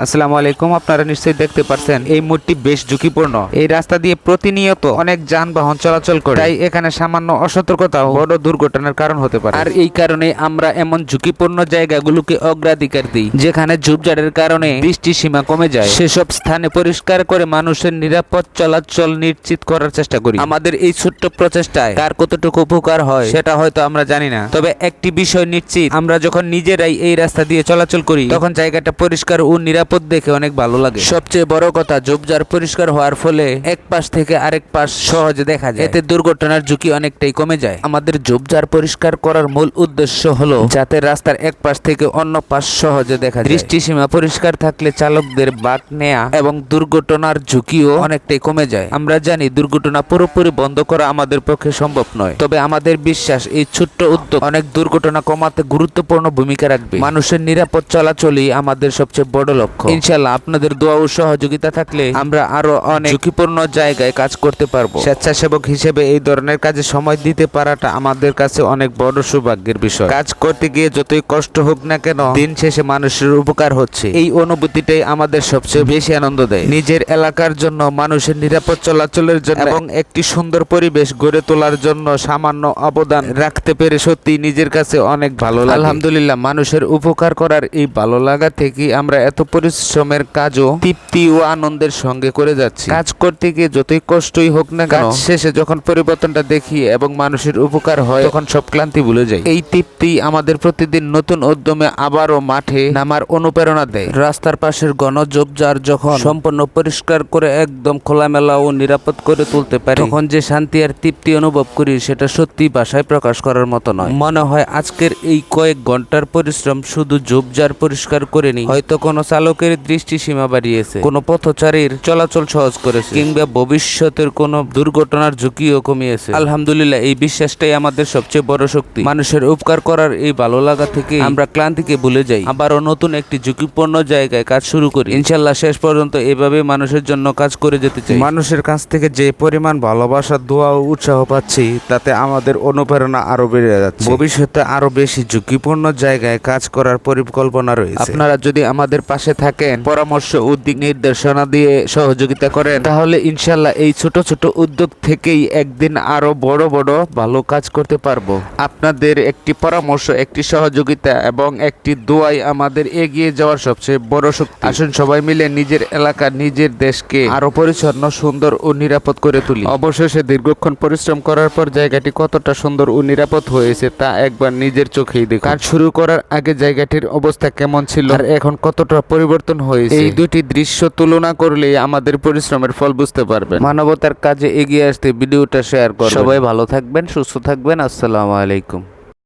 আসসালামু আলাইকুম। আপনারা নিশ্চয়ই দেখতে পাচ্ছেন এই মোড়টি বেশ ঝুঁকিপূর্ণ। এই রাস্তা দিয়ে প্রতিনিয়ত অনেক যানবাহন চলাচল করে, তাই এখানে সামান্য অসতর্কতা বড় দুর্ঘটনার কারণ হতে পারে। আর এই কারণে আমরা এমন ঝুঁকিপূর্ণ জায়গাগুলোকে অগ্রাধিকার দিই যেখানে ঝোপঝাড়ের কারণে বৃষ্টির সীমা কমে যায়। সেসব স্থানে পরিষ্কার করে মানুষের নিরাপদ চলাচল নিশ্চিত করার চেষ্টা করি। আমাদের এই ছোট্ট প্রচেষ্টায় কার কতটুকু উপকার হয় সেটা হয়তো আমরা জানি না, তবে একটি বিষয় নিশ্চিত, আমরা যখন নিজেরাই এই রাস্তা দিয়ে চলাচল করি তখন জায়গাটা পরিষ্কার ও নিরাপদ দেখে অনেক ভালো লাগে। সবচেয়ে বড় কথা, ঝোপঝাড় পরিষ্কার হওয়ার ফলে এক পাশ থেকে আরেক পাশ সহজে দেখা যায়, এতে দুর্ঘটনার ঝুঁকি অনেকটাই কমে যায়। আমাদের ঝোপঝাড় পরিষ্কার করার মূল উদ্দেশ্য হলো যাতে রাস্তার এক পাশ থেকে অন্য পাশ সহজে দেখা যায়। দৃষ্টিসীমা পরিষ্কার থাকলে চালকদের বাঁক নেয়া এবং দুর্ঘটনার ঝুঁকিও অনেকটাই কমে যায়। আমরা জানি দুর্ঘটনা পুরোপুরি বন্ধ করা আমাদের পক্ষে সম্ভব নয়, তবে আমাদের বিশ্বাস এই ছোট্ট উদ্যোগ অনেক দুর্ঘটনা কমাতে গুরুত্বপূর্ণ ভূমিকা রাখবে। মানুষের নিরাপদ চলাচলই আমাদের সবচেয়ে বড় লক্ষ্য। ইনশাআল্লাহ আপনাদের দোয়া ও সহযোগিতা থাকলে আমরা আরো অনেক ঝুঁকিপূর্ণ জায়গায় কাজ করতে পারবো। স্বেচ্ছাসেবক হিসেবে এই ধরনের কাজে সময় দিতে পারাটা আমাদের কাছে অনেক বড় সৌভাগ্যের বিষয়। কাজ করতে গিয়ে যতই কষ্ট হোক না কেন, দিন শেষে মানুষের উপকার হচ্ছে, এই অনুভূতিটাই আমাদের সবচেয়ে বেশি আনন্দ দেয়। নিজের এলাকার জন্য, মানুষের নিরাপদ চলাচলের জন্য এবং একটি সুন্দর পরিবেশ গড়ে তোলার জন্য সামান্য অবদান রাখতে পেরে সত্যি নিজের কাছে অনেক ভালো লাগে। আলহামদুলিল্লাহ, মানুষের উপকার করার এই ভালো লাগা থেকে আমরা এত পরিশ্রমের কাজও তৃপ্তি ও আনন্দের সঙ্গে করে যাচ্ছি। কাজ করতে গিয়ে যতই কষ্টই হোক না কেন, শেষে যখন পরিবর্তনটা দেখি এবং মানুষের উপকার হয় তখন সব ক্লান্তি ভুলে যাই। এই তৃপ্তি আমাদের প্রতিদিন নতুন উদ্যমে আবারও মাঠে নামার অনুপ্রেরণা দেয়। রাস্তার পাশের ঘন ঝোপঝাড় যখন সম্পূর্ণ পরিষ্কার করে একদম খোলামেলা ও নিরাপদ করে তুলতে পারি, তখন যে শান্তি আর তৃপ্তি অনুভব করি সেটা সত্যি ভাষায় প্রকাশ করার মতো নয়। মনে হয় আজকের এই কয়েক ঘন্টার পরিশ্রম শুধু ঝোপঝাড় পরিষ্কার করেনি, হয়তো কোনো চালকের দৃষ্টি সীমা বাড়িয়েছে, কোনো পথচারীর চলাচল সহজ করেছে, কিংবা ভবিষ্যতের কোনো দুর্ঘটনার ঝুঁকিও কমিয়েছে। আলহামদুলিল্লাহ, এই বিশ্বাসটাই আমাদের সবচেয়ে বড় শক্তি। মানুষের উপকার করার এই ভালো লাগা থেকে আমরা ক্লান্তিকে ভুলে যাই, আবারও নতুন একটি ঝুঁকিপূর্ণ জায়গায় কাজ শুরু করি। ইনশাআল্লাহ শেষ পর্যন্ত এভাবে মানুষের জন্য কাজ করে যেতে চাই। মানুষের কাছ থেকে যে পরিমাণ ভালোবাসা, দোয়া ও উৎসাহ পাচ্ছি, তাতে আমাদের অনুপ্রেরণা আরো বেড়ে যাচ্ছে। ভবিষ্যতে আরো বেশি ঝুঁকিপূর্ণ জায়গায় কাজ করার পরিকল্পনা রয়েছে। আপনারা যদি আমাদের পাশে থাকেন, পরামর্শ ও দিক নির্দেশনা দিয়ে সহযোগিতা করেন, তাহলে ইনশাআল্লাহ এই ছোট ছোট উদ্যোগ থেকেই একদিন আরো বড় বড় ভালো কাজ করতে পারবো। আপনাদের একটি পরামর্শ, একটি সহযোগিতা এবং একটি দোয়াই আমাদের এগিয়ে যাওয়ার সবচেয়ে বড় শক্তি। আসুন সবাই মিলে নিজের এলাকা, নিজের দেশকে আরো পরিচ্ছন্ন, সুন্দর ও নিরাপদ করে তুলি। অবশেষে দীর্ঘক্ষণ পরিশ্রম করার পর জায়গাটি কতটা সুন্দর ও নিরাপদ হয়েছে তা একবার নিজের চোখেই দেখুন। কাজ শুরু করার আগে জায়গাটির অবস্থা কেমন ছিল আর এখন কতটা পরিবর্তন হয়েছে, এই দুটি দৃশ্য তুলনা করলে আমাদের পরিশ্রমের ফল বুঝতে পারবেন। মানবতার কাজে এগিয়ে আসতে ভিডিওটা শেয়ার করুন। সবাই ভালো থাকবেন, সুস্থ থাকবেন। আসসালামু আলাইকুম।